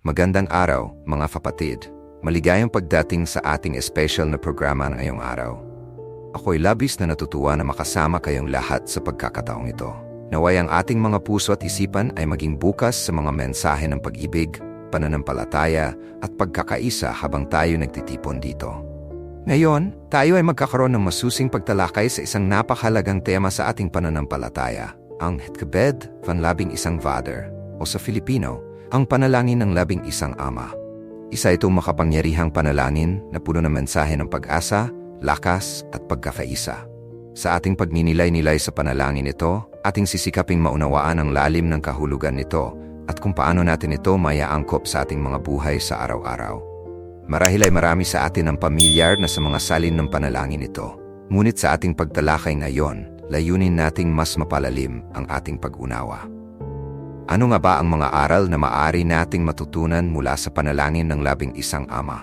Magandang araw, mga kapatid. Maligayang pagdating sa ating espesyal na programa ngayong araw. Ako'y labis na natutuwa na makasama kayong lahat sa pagkakataong ito. Naway ang ating mga puso at isipan ay maging bukas sa mga mensahe ng pag-ibig, pananampalataya at pagkakaisa habang tayo nagtitipon dito. Ngayon, tayo ay magkakaroon ng masusing pagtalakay sa isang napakahalagang tema sa ating pananampalataya, ang Hetkebed van Labing Isang Vader, o sa Filipino, ang panalangin ng labing isang ama. Isa itong makapangyarihang panalangin na puno ng mensahe ng pag-asa, lakas at pagkakaisa. Sa ating pagninilay-nilay sa panalangin ito, ating sisikaping maunawaan ang lalim ng kahulugan nito at kung paano natin ito maiaangkop sa ating mga buhay sa araw-araw. Marahil ay marami sa atin ang pamilyar na sa mga salin ng panalangin ito. Ngunit sa ating pagtalakay ngayon, layunin nating mas mapalalim ang ating pag-unawa. Ano nga ba ang mga aral na maaari nating matutunan mula sa panalangin ng labing isang ama?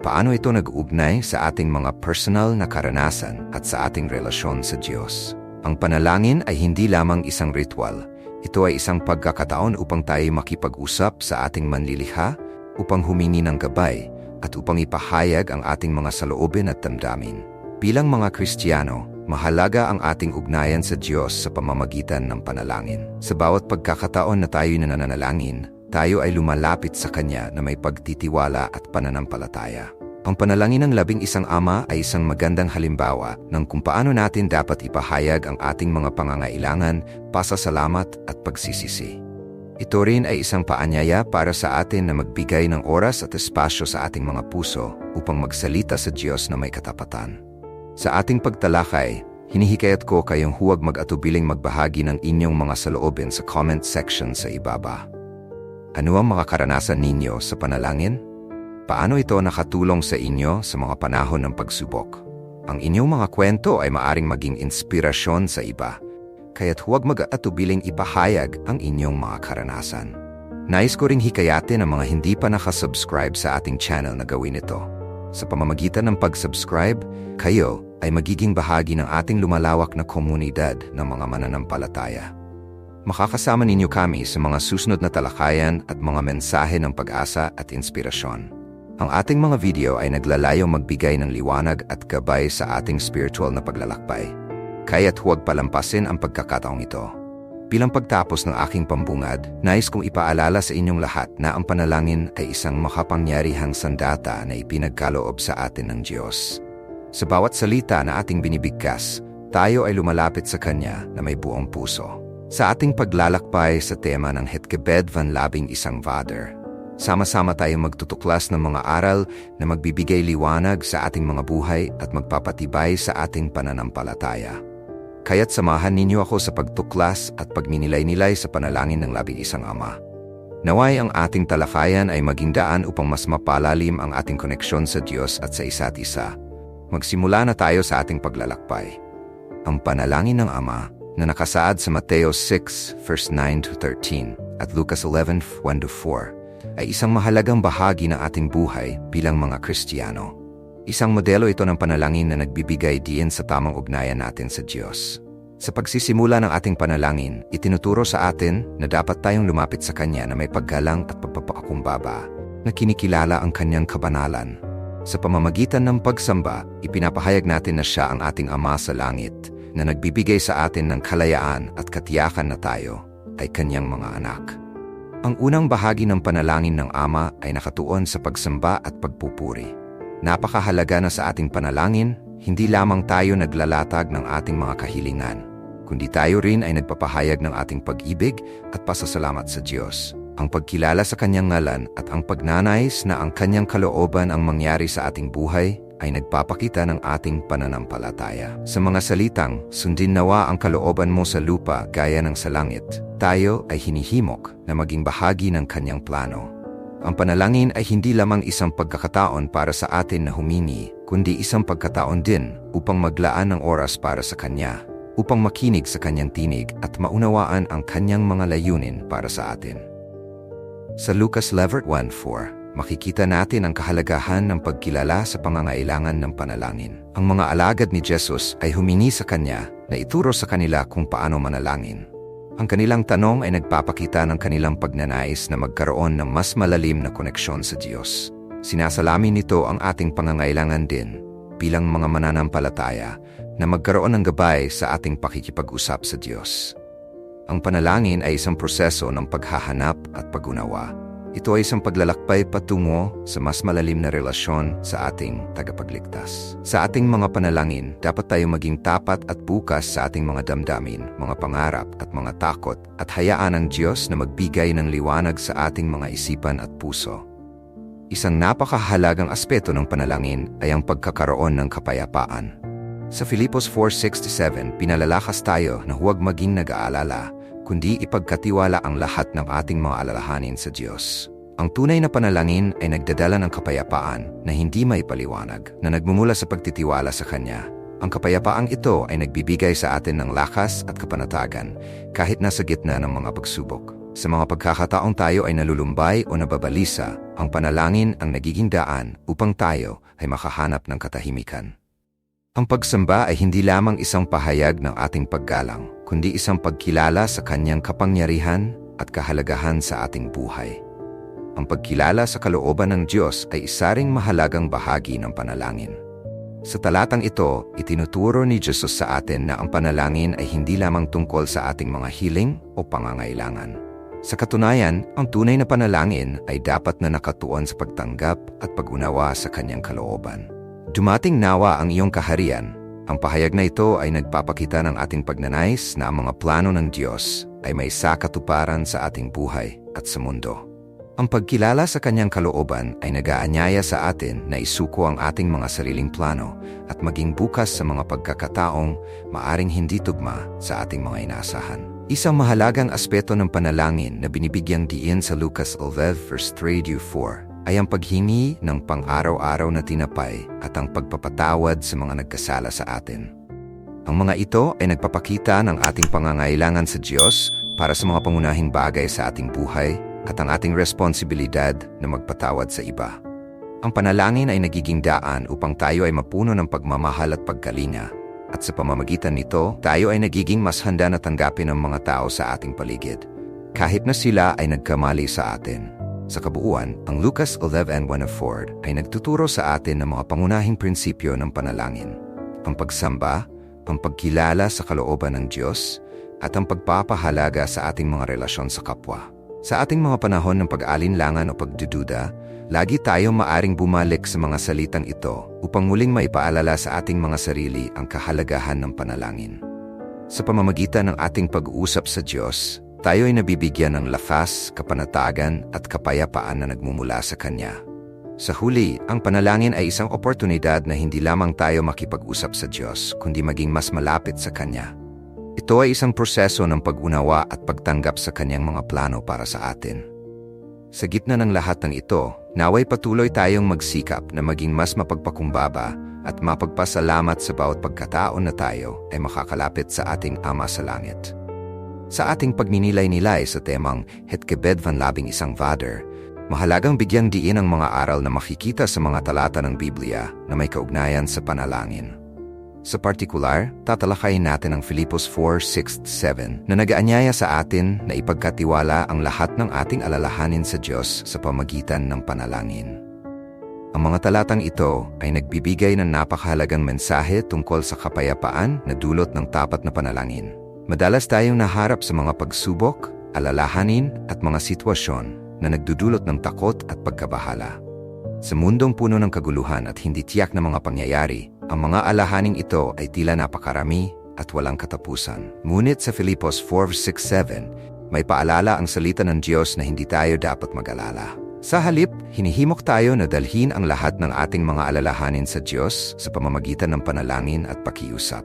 Paano ito nag-ugnay sa ating mga personal na karanasan at sa ating relasyon sa Diyos? Ang panalangin ay hindi lamang isang ritual. Ito ay isang pagkakataon upang tayo makipag-usap sa ating manlilikha, upang humingi ng gabay, at upang ipahayag ang ating mga saloobin at damdamin. Bilang mga Kristiyano, mahalaga ang ating ugnayan sa Diyos sa pamamagitan ng panalangin. Sa bawat pagkakataon na tayo nananalangin, tayo ay lumalapit sa Kanya na may pagtitiwala at pananampalataya. Ang panalangin ng labing isang ama ay isang magandang halimbawa ng kung paano natin dapat ipahayag ang ating mga pangangailangan, pasasalamat at pagsisisi. Ito rin ay isang paanyaya para sa atin na magbigay ng oras at espasyo sa ating mga puso upang magsalita sa Diyos na may katapatan. Sa ating pagtalakay, hinihikayat ko kayong huwag mag-atubiling magbahagi ng inyong mga saloobin sa comment section sa ibaba. Ano ang mga karanasan ninyo sa panalangin? Paano ito nakatulong sa inyo sa mga panahon ng pagsubok? Ang inyong mga kwento ay maaring maging inspirasyon sa iba, kaya't huwag mag-atubiling ipahayag ang inyong mga karanasan. Nais ko ring hikayatin ang mga hindi pa nakasubscribe sa ating channel na gawin ito. Sa pamamagitan ng pag-subscribe, kayo ay magiging bahagi ng ating lumalawak na komunidad ng mga mananampalataya. Makakasama ninyo kami sa mga susunod na talakayan at mga mensahe ng pag-asa at inspirasyon. Ang ating mga video ay naglalayong magbigay ng liwanag at gabay sa ating spiritual na paglalakbay. Kaya't huwag palampasin ang pagkakataong ito. Bilang pagtapos ng aking pambungad, nais kong ipaalala sa inyong lahat na ang panalangin ay isang makapangyarihang sandata na ipinagkaloob sa atin ng Diyos. Sa bawat salita na ating binibigkas, tayo ay lumalapit sa Kanya na may buong puso. Sa ating paglalakbay sa tema ng Hetkebed van Labing Isang Vader, sama-sama tayong magtutuklas ng mga aral na magbibigay liwanag sa ating mga buhay at magpapatibay sa ating pananampalataya. Kaya't samahan ninyo ako sa pagtuklas at pagninilay-nilay sa panalangin ng labing isang ama. Naway ang ating talakayan ay maging daan upang mas mapalalim ang ating koneksyon sa Diyos at sa isa't isa. Magsimula na tayo sa ating paglalakbay. Ang panalangin ng Ama na nakasaad sa Mateo 6, verse 9-13 at Lucas 11, 1-4 ay isang mahalagang bahagi ng ating buhay bilang mga Kristiyano. Isang modelo ito ng panalangin na nagbibigay diin sa tamang ugnayan natin sa Diyos. Sa pagsisimula ng ating panalangin, itinuturo sa atin na dapat tayong lumapit sa Kanya na may paggalang at pagpapakumbaba na kinikilala ang Kanyang kabanalan. Sa pamamagitan ng pagsamba, ipinapahayag natin na Siya ang ating Ama sa langit, na nagbibigay sa atin ng kalayaan at katiyakan na tayo ay Kanyang mga anak. Ang unang bahagi ng panalangin ng Ama ay nakatuon sa pagsamba at pagpupuri. Napakahalaga na sa ating panalangin, hindi lamang tayo naglalatag ng ating mga kahilingan, kundi tayo rin ay nagpapahayag ng ating pag-ibig at pasasalamat sa Diyos. Ang pagkilala sa Kanyang ngalan at ang pagnanais na ang Kanyang kalooban ang mangyari sa ating buhay ay nagpapakita ng ating pananampalataya. Sa mga salitang, sundin nawa ang kalooban mo sa lupa gaya ng sa langit, tayo ay hinihimok na maging bahagi ng Kanyang plano. Ang panalangin ay hindi lamang isang pagkakataon para sa atin na humingi, kundi isang pagkataon din upang maglaan ng oras para sa Kanya, upang makinig sa Kanyang tinig at maunawaan ang Kanyang mga layunin para sa atin. Sa Lucas 11:1-4, makikita natin ang kahalagahan ng pagkilala sa pangangailangan ng panalangin. Ang mga alagad ni Jesus ay humingi sa Kanya na ituro sa kanila kung paano manalangin. Ang kanilang tanong ay nagpapakita ng kanilang pagnanais na magkaroon ng mas malalim na koneksyon sa Diyos. Sinasalamin nito ang ating pangangailangan din bilang mga mananampalataya na magkaroon ng gabay sa ating pakikipag-usap sa Diyos. Ang panalangin ay isang proseso ng paghahanap at pag-unawa. Ito ay isang paglalakbay patungo sa mas malalim na relasyon sa ating tagapagligtas. Sa ating mga panalangin, dapat tayo maging tapat at bukas sa ating mga damdamin, mga pangarap at mga takot at hayaan ang Diyos na magbigay ng liwanag sa ating mga isipan at puso. Isang napakahalagang aspeto ng panalangin ay ang pagkakaroon ng kapayapaan. Sa Filipos 4:6-7, pinalalakas tayo na huwag maging nag-aalala, kundi ipagkatiwala ang lahat ng ating mga alalahanin sa Diyos. Ang tunay na panalangin ay nagdadala ng kapayapaan na hindi maipaliwanag, na nagmumula sa pagtitiwala sa Kanya. Ang kapayapaang ito ay nagbibigay sa atin ng lakas at kapanatagan kahit nasa gitna ng mga pagsubok. Sa mga pagkakataong tayo ay nalulumbay o nababalisa, ang panalangin ang nagiging daan upang tayo ay makahanap ng katahimikan. Ang pagsamba ay hindi lamang isang pahayag ng ating paggalang, kundi isang pagkilala sa Kanyang kapangyarihan at kahalagahan sa ating buhay. Ang pagkilala sa kalooban ng Diyos ay isa ring mahalagang bahagi ng panalangin. Sa talatang ito, itinuturo ni Jesus sa atin na ang panalangin ay hindi lamang tungkol sa ating mga hiling o pangangailangan. Sa katunayan, ang tunay na panalangin ay dapat na nakatuon sa pagtanggap at pag-unawa sa Kanyang kalooban. Dumating nawa ang iyong kaharian. Ang pahayag na ito ay nagpapakita ng ating pagnanais na ang mga plano ng Diyos ay may sakatuparan sa ating buhay at sa mundo. Ang pagkilala sa Kanyang kalooban ay nag-aanyaya sa atin na isuko ang ating mga sariling plano at maging bukas sa mga pagkakataong maaring hindi tugma sa ating mga inaasahan. Isang mahalagang aspeto ng panalangin na binibigyang diin sa Lucas 11:3-4 ay ang paghingi ng pang-araw-araw na tinapay at ang pagpapatawad sa mga nagkasala sa atin. Ang mga ito ay nagpapakita ng ating pangangailangan sa Diyos para sa mga pangunahing bagay sa ating buhay at ang ating responsibilidad na magpatawad sa iba. Ang panalangin ay nagiging daan upang tayo ay mapuno ng pagmamahal at pagkalinga, at sa pamamagitan nito, tayo ay nagiging mas handa na tanggapin ang mga tao sa ating paligid, kahit na sila ay nagkamali sa atin. Sa kabuuan, ang Lucas 11:1-4 ay nagtuturo sa atin ng mga pangunahing prinsipyo ng panalangin. Ang pagsamba, ang pagkilala sa kalooban ng Diyos, at ang pagpapahalaga sa ating mga relasyon sa kapwa. Sa ating mga panahon ng pag-alinlangan o pagdududa, lagi tayong maaring bumalik sa mga salitang ito upang muling maipaalala sa ating mga sarili ang kahalagahan ng panalangin. Sa pamamagitan ng ating pag-uusap sa Diyos, tayo ay nabibigyan ng lakas, kapanatagan at kapayapaan na nagmumula sa Kanya. Sa huli, ang panalangin ay isang oportunidad na hindi lamang tayo makipag-usap sa Diyos, kundi maging mas malapit sa Kanya. Ito ay isang proseso ng pag-unawa at pagtanggap sa Kanyang mga plano para sa atin. Sa gitna ng lahat ng ito, naway patuloy tayong magsikap na maging mas mapagpakumbaba at mapagpasalamat sa bawat pagkataon na tayo ay makakalapit sa ating Ama sa Langit. Sa ating pagninilay-nilay sa temang Het Gebed van Labing Isang Vader, mahalagang bigyang diin ang mga aral na makikita sa mga talata ng Biblia na may kaugnayan sa panalangin. Sa partikular, tatalakayin natin ang Filipos 4:6-7 na nag-aanyaya sa atin na ipagkatiwala ang lahat ng ating alalahanin sa Diyos sa pamagitan ng panalangin. Ang mga talatang ito ay nagbibigay ng napakahalagang mensahe tungkol sa kapayapaan na dulot ng tapat na panalangin. Madalas tayong naharap sa mga pagsubok, alalahanin at mga sitwasyon na nagdudulot ng takot at pagkabahala. Sa mundong puno ng kaguluhan at hindi tiyak na mga pangyayari, ang mga alahaning ito ay tila napakarami at walang katapusan. Ngunit sa Filipos 4:6-7, may paalala ang salita ng Diyos na hindi tayo dapat mag-alala. Sa halip, hinihimok tayo na dalhin ang lahat ng ating mga alalahanin sa Diyos sa pamamagitan ng panalangin at pakiusap.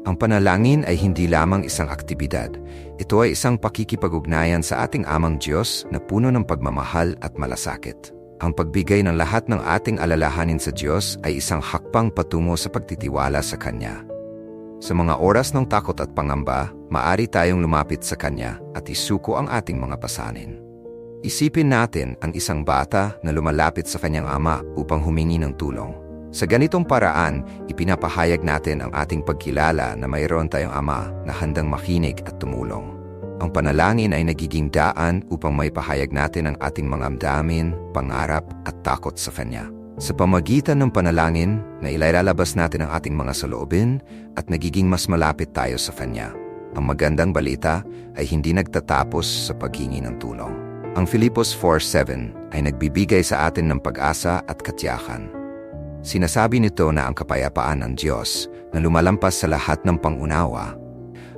Ang panalangin ay hindi lamang isang aktibidad. Ito ay isang pakikipag-ugnayan sa ating Amang Diyos na puno ng pagmamahal at malasakit. Ang pagbigay ng lahat ng ating alalahanin sa Diyos ay isang hakbang patungo sa pagtitiwala sa Kanya. Sa mga oras ng takot at pangamba, maaari tayong lumapit sa Kanya at isuko ang ating mga pasanin. Isipin natin ang isang bata na lumalapit sa kanyang ama upang humingi ng tulong. Sa ganitong paraan, ipinapahayag natin ang ating pagkilala na mayroon tayong ama na handang makinig at tumulong. Ang panalangin ay nagiging daan upang may pahayag natin ang ating mga damdamin, pangarap at takot sa Kanya. Sa pamagitan ng panalangin, na ilalabas natin ang ating mga saloobin at nagiging mas malapit tayo sa Kanya. Ang magandang balita ay hindi nagtatapos sa paghingi ng tulong. Ang Filipos 4:7 ay nagbibigay sa atin ng pag-asa at katiyakan. Sinasabi nito na ang kapayapaan ng Diyos na lumalampas sa lahat ng pangunawa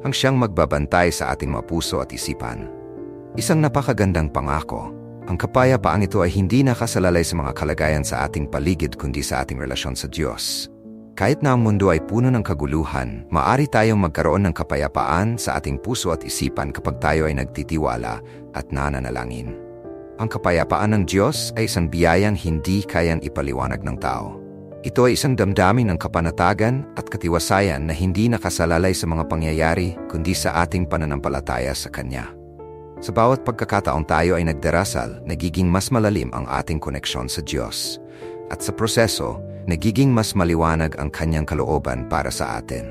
ang siyang magbabantay sa ating mga puso at isipan. Isang napakagandang pangako. Ang kapayapaang ito ay hindi nakasalalay sa mga kalagayan sa ating paligid kundi sa ating relasyon sa Diyos. Kahit na ang mundo ay puno ng kaguluhan, maaari tayong magkaroon ng kapayapaan sa ating puso at isipan kapag tayo ay nagtitiwala at nananalangin. Ang kapayapaan ng Diyos ay isang biyayang hindi kayang ipaliwanag ng tao. Ito ay isang damdamin ng kapanatagan at katiwasayan na hindi nakasalalay sa mga pangyayari kundi sa ating pananampalataya sa Kanya. Sa bawat pagkakataon tayo ay nagdarasal, nagiging mas malalim ang ating koneksyon sa Diyos. At sa proseso, nagiging mas maliwanag ang Kanyang kalooban para sa atin.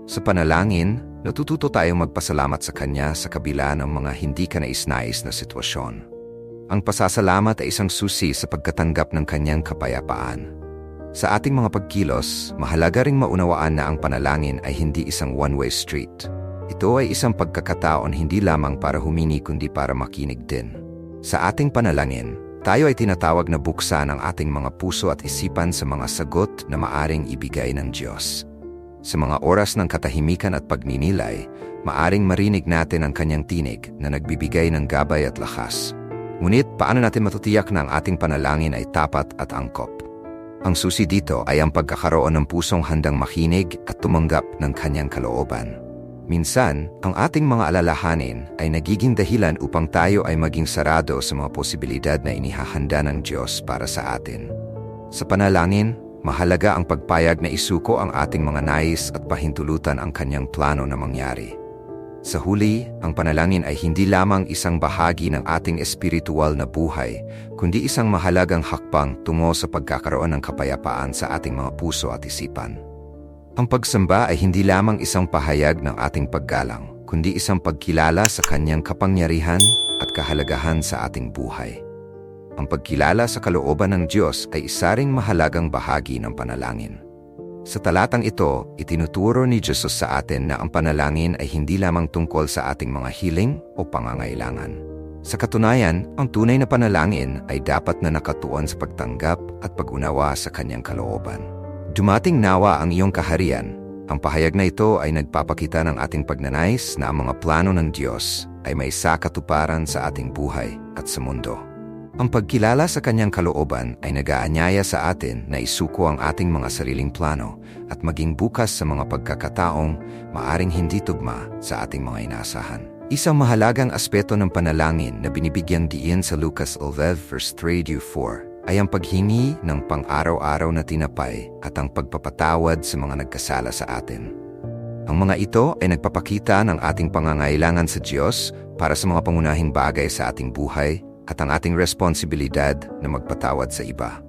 Sa panalangin, natututo tayong magpasalamat sa Kanya sa kabila ng mga hindi kanais-nais na sitwasyon. Ang pasasalamat ay isang susi sa pagkatanggap ng Kanyang kapayapaan. Sa ating mga pagkilos, mahalaga ring maunawaan na ang panalangin ay hindi isang one-way street. Ito ay isang pagkakataon hindi lamang para humingi kundi para makinig din. Sa ating panalangin, tayo ay tinatawag na buksan ang ating mga puso at isipan sa mga sagot na maaring ibigay ng Diyos. Sa mga oras ng katahimikan at pagninilay, maaring marinig natin ang Kanyang tinig na nagbibigay ng gabay at lakas. Ngunit paano natin matutiyak na ang ating panalangin ay tapat at angkop? Ang susi dito ay ang pagkakaroon ng pusong handang makinig at tumanggap ng Kanyang kalooban. Minsan, ang ating mga alalahanin ay nagiging dahilan upang tayo ay maging sarado sa mga posibilidad na inihahanda ng Diyos para sa atin. Sa panalangin, mahalaga ang pagpayag na isuko ang ating mga nais at pahintulutan ang Kanyang plano na mangyari. Sa huli, ang panalangin ay hindi lamang isang bahagi ng ating espiritual na buhay, kundi isang mahalagang hakbang tungo sa pagkakaroon ng kapayapaan sa ating mga puso at isipan. Ang pagsamba ay hindi lamang isang pahayag ng ating paggalang, kundi isang pagkilala sa Kanyang kapangyarihan at kahalagahan sa ating buhay. Ang pagkilala sa kalooban ng Diyos ay isa ring mahalagang bahagi ng panalangin. Sa talatang ito, itinuturo ni Jesus sa atin na ang panalangin ay hindi lamang tungkol sa ating mga hiling o pangangailangan. Sa katunayan, ang tunay na panalangin ay dapat na nakatuon sa pagtanggap at pag-unawa sa Kanyang kalooban. Dumating nawa ang iyong kaharian. Ang pahayag na ito ay nagpapakita ng ating pagnanais na ang mga plano ng Diyos ay may sakatuparan sa ating buhay at sa mundo. Ang pagkilala sa Kanyang kalooban ay nag-aanyaya sa atin na isuko ang ating mga sariling plano at maging bukas sa mga pagkakataong maaring hindi tugma sa ating mga inaasahan. Isang mahalagang aspeto ng panalangin na binibigyang diin sa Lucas 11:3-4 ay ang paghingi ng pang-araw-araw na tinapay at ang pagpapatawad sa mga nagkasala sa atin. Ang mga ito ay nagpapakita ng ating pangangailangan sa Diyos para sa mga pangunahing bagay sa ating buhay at ang ating responsibilidad na magpatawad sa iba.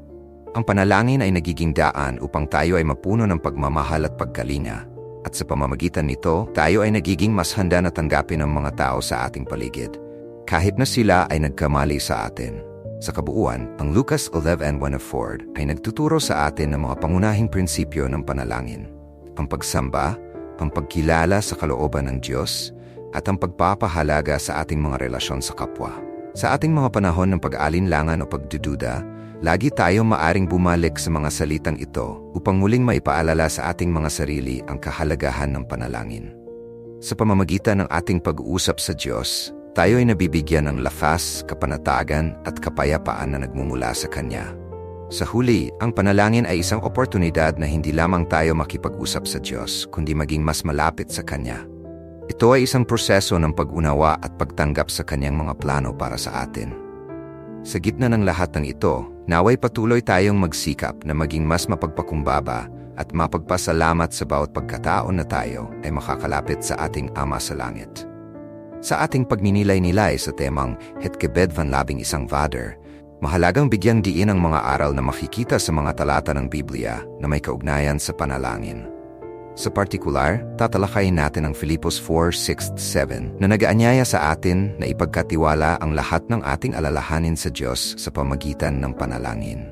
Ang panalangin ay nagiging daan upang tayo ay mapuno ng pagmamahal at pagkalinga, at sa pamamagitan nito, tayo ay nagiging mas handa na tanggapin ang mga tao sa ating paligid, kahit na sila ay nagkamali sa atin. Sa kabuuan, ang Lucas 11:1-4 ay nagtuturo sa atin ng mga pangunahing prinsipyo ng panalangin: ang pagsamba, ang pagkilala sa kalooban ng Diyos, at ang pagpapahalaga sa ating mga relasyon sa kapwa. Sa ating mga panahon ng pag-aalinlangan o pagdududa, lagi tayong maaring bumalik sa mga salitang ito upang muling maipaalala sa ating mga sarili ang kahalagahan ng panalangin. Sa pamamagitan ng ating pag-uusap sa Diyos, tayo ay nabibigyan ng lakas, kapanatagan at kapayapaan na nagmumula sa Kanya. Sa huli, ang panalangin ay isang oportunidad na hindi lamang tayo makipag-usap sa Diyos, kundi maging mas malapit sa Kanya. Ito ay isang proseso ng pag-unawa at pagtanggap sa Kanyang mga plano para sa atin. Sa gitna ng lahat ng ito, naway patuloy tayong magsikap na maging mas mapagpakumbaba at mapagpasalamat sa bawat pagkataon na tayo ay makakalapit sa ating Ama sa Langit. Sa ating pagninilay-nilay sa temang Het Gebed van Labing Isang Vader, mahalagang bigyang diin ang mga aral na makikita sa mga talata ng Biblia na may kaugnayan sa panalangin. Sa partikular, tatalakayin natin ang Filipos 4:6-7 na nag-aanyaya sa atin na ipagkatiwala ang lahat ng ating alalahanin sa Diyos sa pamagitan ng panalangin.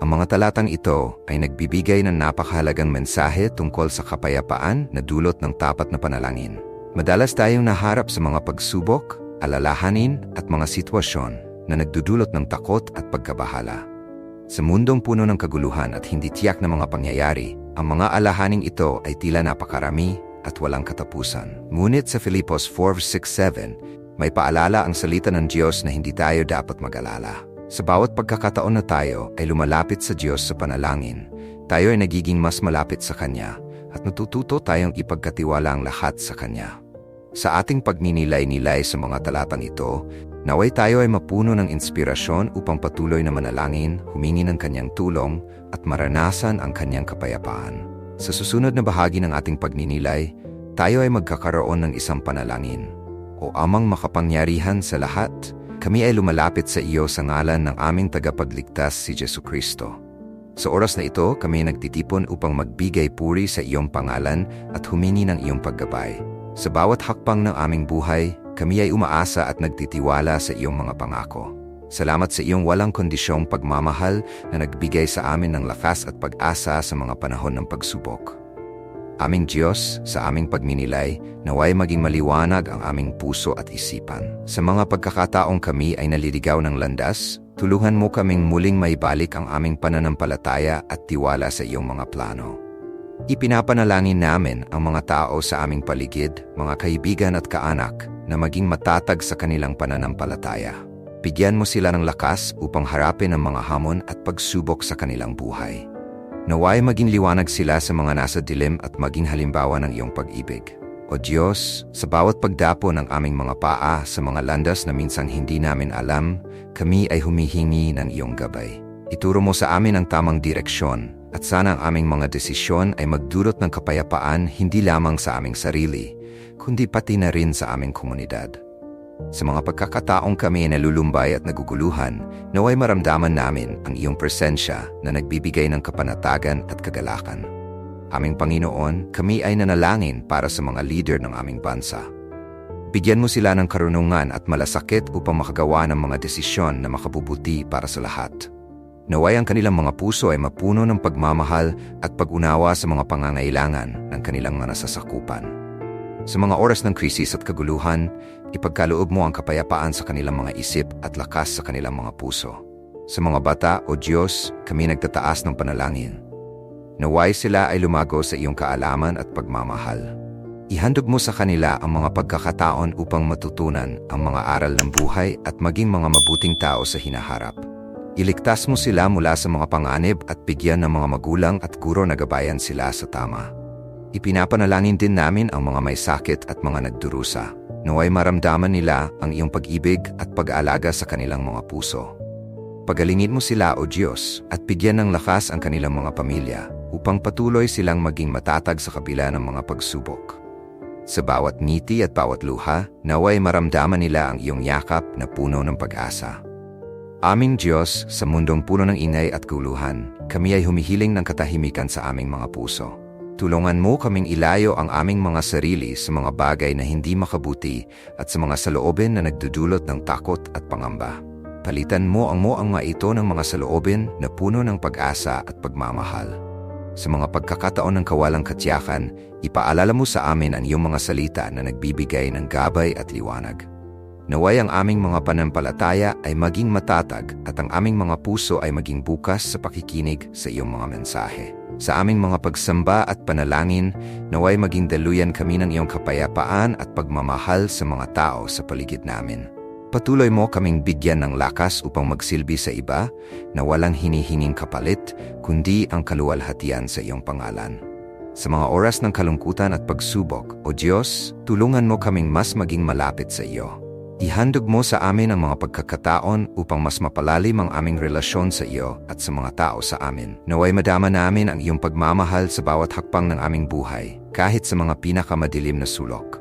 Ang mga talatang ito ay nagbibigay ng napakahalagang mensahe tungkol sa kapayapaan na dulot ng tapat na panalangin. Madalas tayong naharap sa mga pagsubok, alalahanin at mga sitwasyon na nagdudulot ng takot at pagkabahala. Sa mundong puno ng kaguluhan at hindi tiyak na mga pangyayari, ang mga alahaning ito ay tila napakarami at walang katapusan. Ngunit sa Filipos 4:6-7, may paalala ang salita ng Diyos na hindi tayo dapat mag-alala. Sa bawat pagkakataon na tayo ay lumalapit sa Diyos sa panalangin, tayo ay nagiging mas malapit sa Kanya at natututo tayong ipagkatiwala ang lahat sa Kanya. Sa ating pagninilay-nilay sa mga talatang ito, naway tayo ay mapuno ng inspirasyon upang patuloy na manalangin, humingi ng Kanyang tulong, at maranasan ang Kanyang kapayapaan. Sa susunod na bahagi ng ating pagninilay, tayo ay magkakaroon ng isang panalangin. O Amang makapangyarihan sa lahat, kami ay lumalapit sa iyo sa ngalan ng aming tagapagligtas si Jesucristo. Sa oras na ito, kami ay nagtitipon upang magbigay puri sa iyong pangalan at humingi ng iyong paggabay. Sa bawat hakbang ng aming buhay, kami ay umaasa at nagtitiwala sa iyong mga pangako. Salamat sa iyong walang kondisyong pagmamahal na nagbigay sa amin ng lakas at pag-asa sa mga panahon ng pagsubok. Aming Diyos, sa aming pagninilay, naway maging maliwanag ang aming puso at isipan. Sa mga pagkakataong kami ay naliligaw ng landas, tulungan mo kaming muling maibalik ang aming pananampalataya at tiwala sa iyong mga plano. Ipinapanalangin namin ang mga tao sa aming paligid, mga kaibigan at kaanak, na maging matatag sa kanilang pananampalataya. Bigyan mo sila ng lakas upang harapin ang mga hamon at pagsubok sa kanilang buhay. Naway maging liwanag sila sa mga nasa dilim at maging halimbawa ng iyong pag-ibig. O Diyos, sa bawat pagdapo ng aming mga paa sa mga landas na minsang hindi namin alam, kami ay humihingi ng iyong gabay. Ituro mo sa amin ang tamang direksyon at sana ang aming mga desisyon ay magdulot ng kapayapaan hindi lamang sa aming sarili, kundi pati na rin sa aming komunidad. Sa mga pagkakataong kami ay nalulumbay at naguguluhan, naway maramdaman namin ang iyong presensya na nagbibigay ng kapanatagan at kagalakan. Aming Panginoon, kami ay nanalangin para sa mga leader ng aming bansa. Bigyan mo sila ng karunungan at malasakit upang makagawa ng mga desisyon na makabubuti para sa lahat. Naway ang kanilang mga puso ay mapuno ng pagmamahal at pag-unawa sa mga pangangailangan ng kanilang mga nasasakupan. Sa mga oras ng krisis at kaguluhan, ipagkaloob mo ang kapayapaan sa kanilang mga isip at lakas sa kanilang mga puso. Sa mga bata, O Diyos, kami nagtataas ng panalangin. Naway sila ay lumago sa iyong kaalaman at pagmamahal. Ihandog mo sa kanila ang mga pagkakataon upang matutunan ang mga aral ng buhay at maging mga mabuting tao sa hinaharap. Iligtas mo sila mula sa mga panganib at bigyan ng mga magulang at guro na gabayan sila sa tama. Ipinapanalangin din namin ang mga may sakit at mga nagdurusa. Naway maramdaman nila ang iyong pag-ibig at pag-aalaga sa kanilang mga puso. Pagalingin mo sila, O Diyos, at bigyan ng lakas ang kanilang mga pamilya upang patuloy silang maging matatag sa kabila ng mga pagsubok. Sa bawat ngiti at bawat luha, naway maramdaman nila ang iyong yakap na puno ng pag-asa. Aming Diyos, sa mundong puno ng ingay at guluhan, kami ay humihiling ng katahimikan sa aming mga puso. Tulungan mo kaming ilayo ang aming mga sarili sa mga bagay na hindi makabuti at sa mga saloobin na nagdudulot ng takot at pangamba. Palitan mo ang mga ito ng mga saloobin na puno ng pag-asa at pagmamahal. Sa mga pagkakataon ng kawalang katiyakan, ipaalala mo sa amin ang iyong mga salita na nagbibigay ng gabay at liwanag. Naway ang aming mga pananampalataya ay maging matatag at ang aming mga puso ay maging bukas sa pakikinig sa iyong mga mensahe. Sa aming mga pagsamba at panalangin, naway maging daluyan kami ng iyong kapayapaan at pagmamahal sa mga tao sa paligid namin. Patuloy mo kaming bigyan ng lakas upang magsilbi sa iba na walang hinihinging kapalit, kundi ang kaluwalhatian sa iyong pangalan. Sa mga oras ng kalungkutan at pagsubok, O Diyos, tulungan mo kaming mas maging malapit sa iyo. Ihandog mo sa amin ang mga pagkakataon upang mas mapalalim ang aming relasyon sa iyo at sa mga tao sa amin. Naway madama namin ang iyong pagmamahal sa bawat hakbang ng aming buhay, kahit sa mga pinakamadilim na sulok.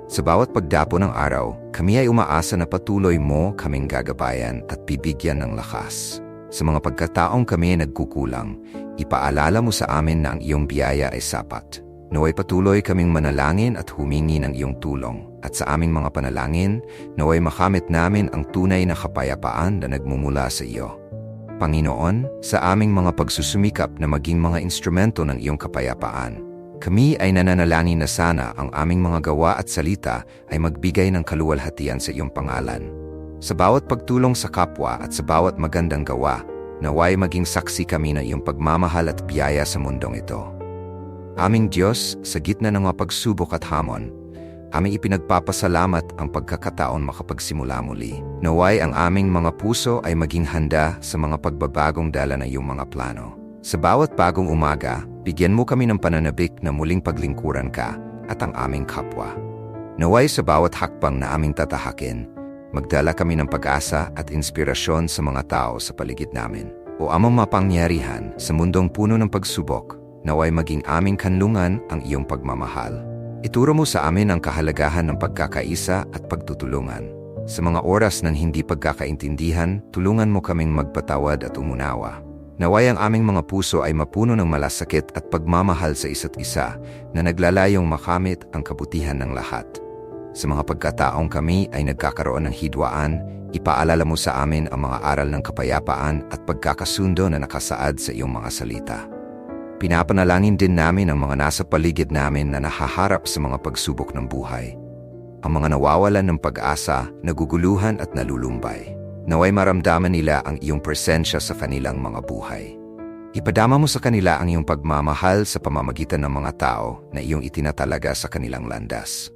Sa bawat pagdapo ng araw, kami ay umaasa na patuloy mo kaming gagabayan at bibigyan ng lakas. Sa mga pagkataong kami ay nagkukulang, ipaalala mo sa amin na ang iyong biyaya ay sapat. Naway patuloy kaming manalangin at humingi ng iyong tulong. At sa aming mga panalangin, naway makamit namin ang tunay na kapayapaan na nagmumula sa iyo. Panginoon, sa aming mga pagsusumikap na maging mga instrumento ng iyong kapayapaan, kami ay nananalangin na sana ang aming mga gawa at salita ay magbigay ng kaluwalhatian sa iyong pangalan. Sa bawat pagtulong sa kapwa at sa bawat magandang gawa, naway maging saksi kami ng iyong pagmamahal at biyaya sa mundong ito. Aming Diyos, sa gitna ng mga pagsubok at hamon, aming ipinagpapasalamat ang pagkakataon makapagsimula muli. Naway ang aming mga puso ay maging handa sa mga pagbabagong dala ng iyong mga plano. Sa bawat bagong umaga, bigyan mo kami ng pananabik na muling paglingkuran ka at ang aming kapwa. Naway sa bawat hakbang na aming tatahakin, magdala kami ng pag-asa at inspirasyon sa mga tao sa paligid namin. O amang mapangyarihan sa mundong puno ng pagsubok, naway maging aming kanlungan ang iyong pagmamahal. Ituro mo sa amin ang kahalagahan ng pagkakaisa at pagtutulungan. Sa mga oras ng hindi pagkakaintindihan, tulungan mo kaming magpatawad at umunawa. Naway ang aming mga puso ay mapuno ng malasakit at pagmamahal sa isa't isa na naglalayong makamit ang kabutihan ng lahat. Sa mga pagkataong kami ay nagkakaroon ng hidwaan, ipaalala mo sa amin ang mga aral ng kapayapaan at pagkakasundo na nakasaad sa iyong mga salita. Pinapanalangin din namin ang mga nasa paligid namin na nahaharap sa mga pagsubok ng buhay. Ang mga nawawalan ng pag-asa, naguguluhan at nalulumbay. Naway maramdaman nila ang iyong presensya sa kanilang mga buhay. Ipadama mo sa kanila ang iyong pagmamahal sa pamamagitan ng mga tao na iyong itinatalaga sa kanilang landas.